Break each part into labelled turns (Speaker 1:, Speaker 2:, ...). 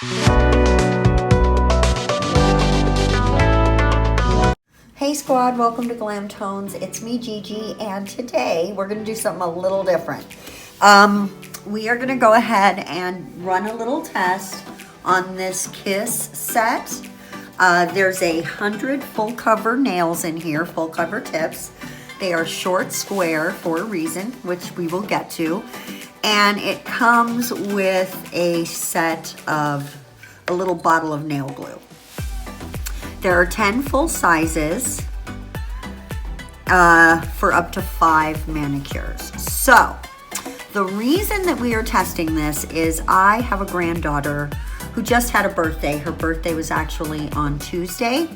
Speaker 1: Hey squad, welcome to Glam Tones. It's me, Gigi, and today we're going to do something a little different. We are going to go ahead and run a little test on this Kiss set. There's 100 full cover nails in here, full cover tips. They are short square for a reason, which we will get to. And it comes with a set of a little bottle of nail glue. There are 10 full sizes for up to 5 manicures. So the reason that we are testing this is I have a granddaughter who just had a birthday. Her birthday was actually on Tuesday.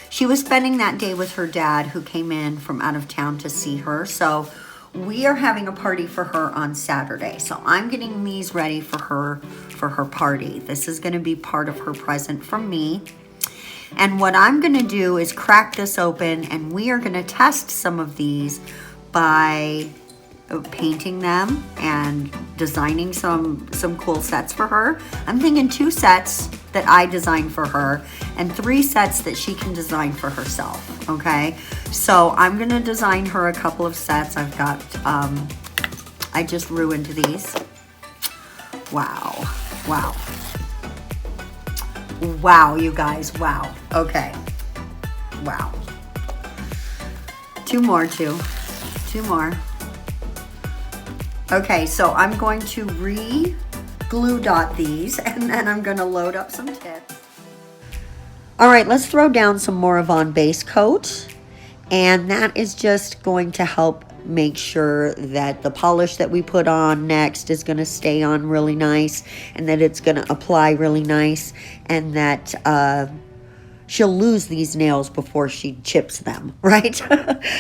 Speaker 1: She was spending that day with her dad, who came in from out of town to see her. So we are having a party for her on Saturday. So I'm getting these ready for her party. This is going to be part of her present from me. And what I'm going to do is crack this open, and we are going to test some of these by painting them and designing some cool sets for her. I'm thinking 2 sets that I designed for her and 3 sets that she can design for herself, okay? So I'm gonna design her a couple of sets. I've got, I just ruined these. Wow, wow. Wow, you guys, wow. Okay, wow. 2 more. Okay, so I'm going to glue dot these, and then I'm going to load up some tips. All right, let's throw down some Morovan base coat, and that is just going to help make sure that the polish that we put on next is going to stay on really nice, and that it's going to apply really nice, and that she'll lose these nails before she chips them, right?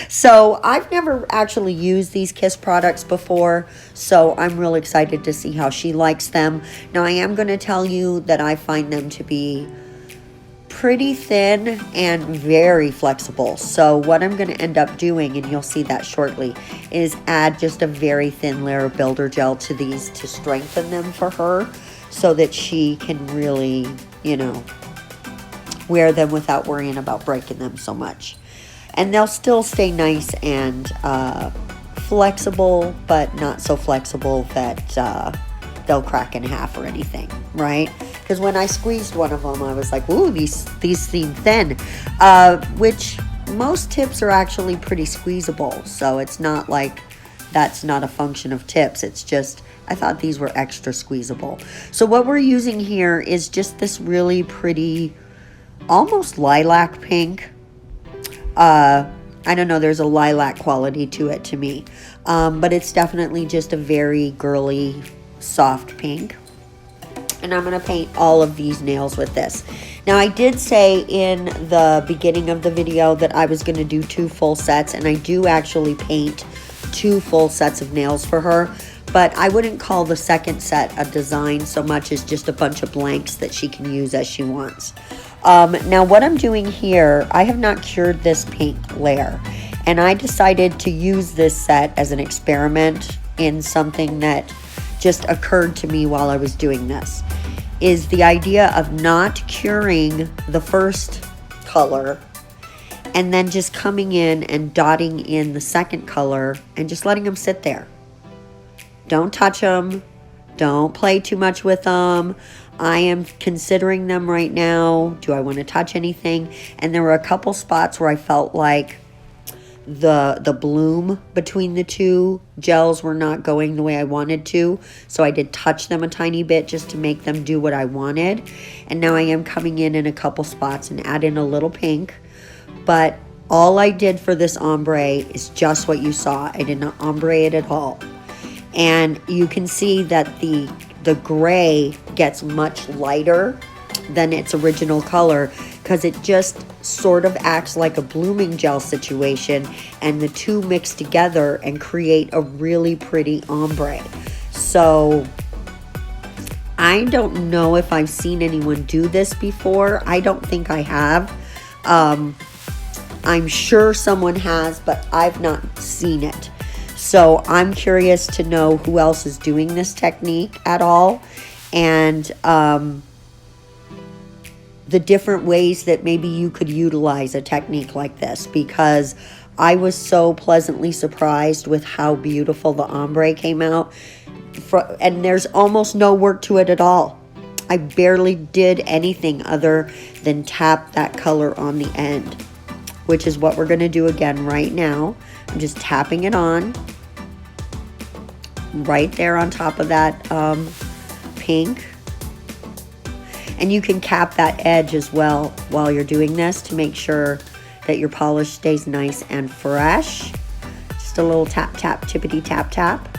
Speaker 1: So I've never actually used these Kiss products before, so I'm really excited to see how she likes them. Now I am going to tell you that I find them to be pretty thin and very flexible. So what I'm going to end up doing, and you'll see that shortly, is add just a very thin layer of builder gel to these to strengthen them for her so that she can really, you know, wear them without worrying about breaking them so much. And they'll still stay nice and flexible, but not so flexible that they'll crack in half or anything, right? Because when I squeezed one of them, I was like, ooh, these seem thin, which most tips are actually pretty squeezable. So it's not like that's not a function of tips. It's just, I thought these were extra squeezable. So what we're using here is just this really pretty, almost lilac pink. I don't know, there's a lilac quality to it to me. But it's definitely just a very girly, soft pink. And I'm going to paint all of these nails with this. Now I did say in the beginning of the video that I was going to do 2 full sets, and I do actually paint 2 full sets of nails for her. But I wouldn't call the second set a design so much as just a bunch of blanks that she can use as she wants. Now what I'm doing here, I have not cured this paint layer, and I decided to use this set as an experiment in something that just occurred to me while I was doing this, is the idea of not curing the first color and then just coming in and dotting in the second color and just letting them sit there. Don't touch them. Don't play too much with them. I am considering them right now. Do I want to touch anything? And there were a couple spots where I felt like the bloom between the 2 gels were not going the way I wanted to. So I did touch them a tiny bit just to make them do what I wanted. And now I am coming in a couple spots and add in a little pink. But all I did for this ombre is just what you saw. I did not ombre it at all. And you can see that the gray gets much lighter than its original color, because it just sort of acts like a blooming gel situation, and the 2 mix together and create a really pretty ombre. So I don't know if I've seen anyone do this before. I don't think I have. I'm sure someone has, but I've not seen it. So I'm curious to know who else is doing this technique at all. And the different ways that maybe you could utilize a technique like this, because I was so pleasantly surprised with how beautiful the ombre came out. And there's almost no work to it at all. I barely did anything other than tap that color on the end, which is what we're going to do again right now. I'm just tapping it on right there on top of that pink. And you can cap that edge as well while you're doing this to make sure that your polish stays nice and fresh. Just a little tap, tap, tippity tap, tap.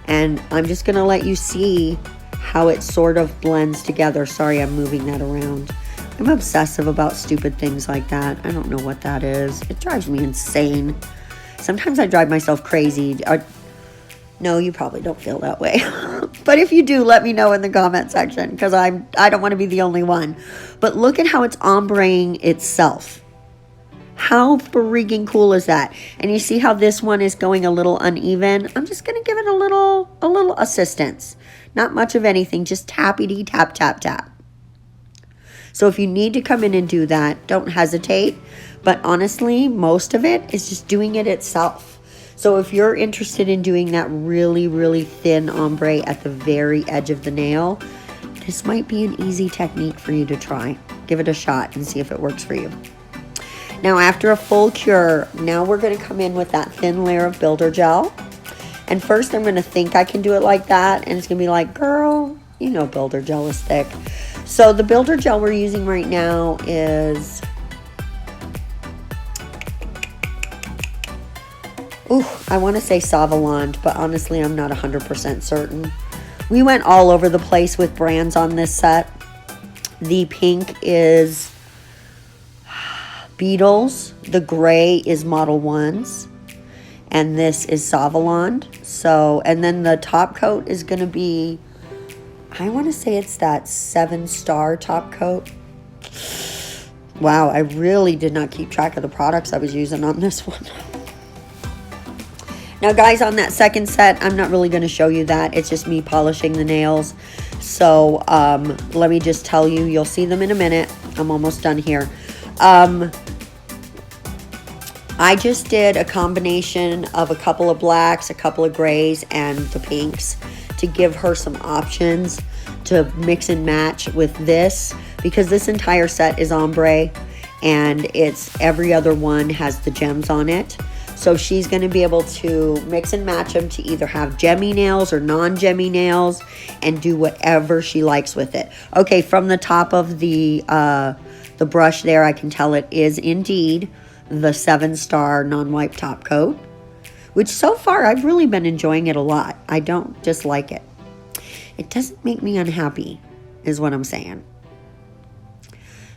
Speaker 1: And I'm just gonna let you see how it sort of blends together. Sorry, I'm moving that around. I'm obsessive about stupid things like that. I don't know what that is. It drives me insane. Sometimes I drive myself crazy. No, you probably don't feel that way. But if you do, let me know in the comment section, because I don't want to be the only one. But look at how it's ombreing itself. How freaking cool is that? And you see how this one is going a little uneven? I'm just going to give it a little assistance. Not much of anything, just tappity tap, tap, tap. So if you need to come in and do that, don't hesitate. But honestly, most of it is just doing it itself. So if you're interested in doing that really, really thin ombre at the very edge of the nail, this might be an easy technique for you to try. Give it a shot and see if it works for you. Now, after a full cure, now we're going to come in with that thin layer of builder gel. And first I'm going to think I can do it like that, and it's going to be like, girl, you know builder gel is thick. So the builder gel we're using right now is... Ooh, I want to say Saviland, but honestly, I'm not 100% certain. We went all over the place with brands on this set. The pink is Beetles. The gray is Modelones. And this is Saviland. So, and then the top coat is going to be, I want to say it's that 7-star top coat. Wow, I really did not keep track of the products I was using on this one. Now, guys, on that second set, I'm not really going to show you that. It's just me polishing the nails. So, let me just tell you, you'll see them in a minute. I'm almost done here. I just did a combination of a couple of blacks, a couple of grays, and the pinks to give her some options to mix and match with this, because this entire set is ombre, and it's every other one has the gems on it. So she's going to be able to mix and match them to either have gemmy nails or non-gemmy nails and do whatever she likes with it. Okay, from the top of the brush there, I can tell it is indeed the 7-star non-wipe top coat, which so far I've really been enjoying it a lot. I don't dislike it. It doesn't make me unhappy, is what I'm saying.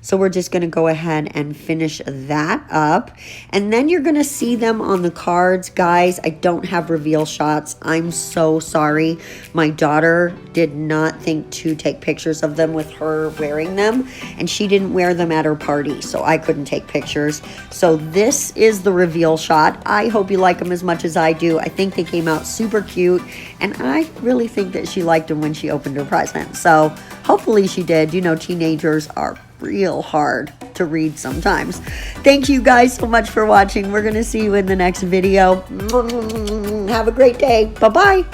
Speaker 1: So we're just going to go ahead and finish that up. And then you're going to see them on the cards. Guys, I don't have reveal shots. I'm so sorry. My daughter did not think to take pictures of them with her wearing them. And she didn't wear them at her party, so I couldn't take pictures. So this is the reveal shot. I hope you like them as much as I do. I think they came out super cute. And I really think that she liked them when she opened her present. So hopefully she did. You know, teenagers are real hard to read sometimes. Thank you guys so much for watching. We're going to see you in the next video. Have a great day. Bye-bye.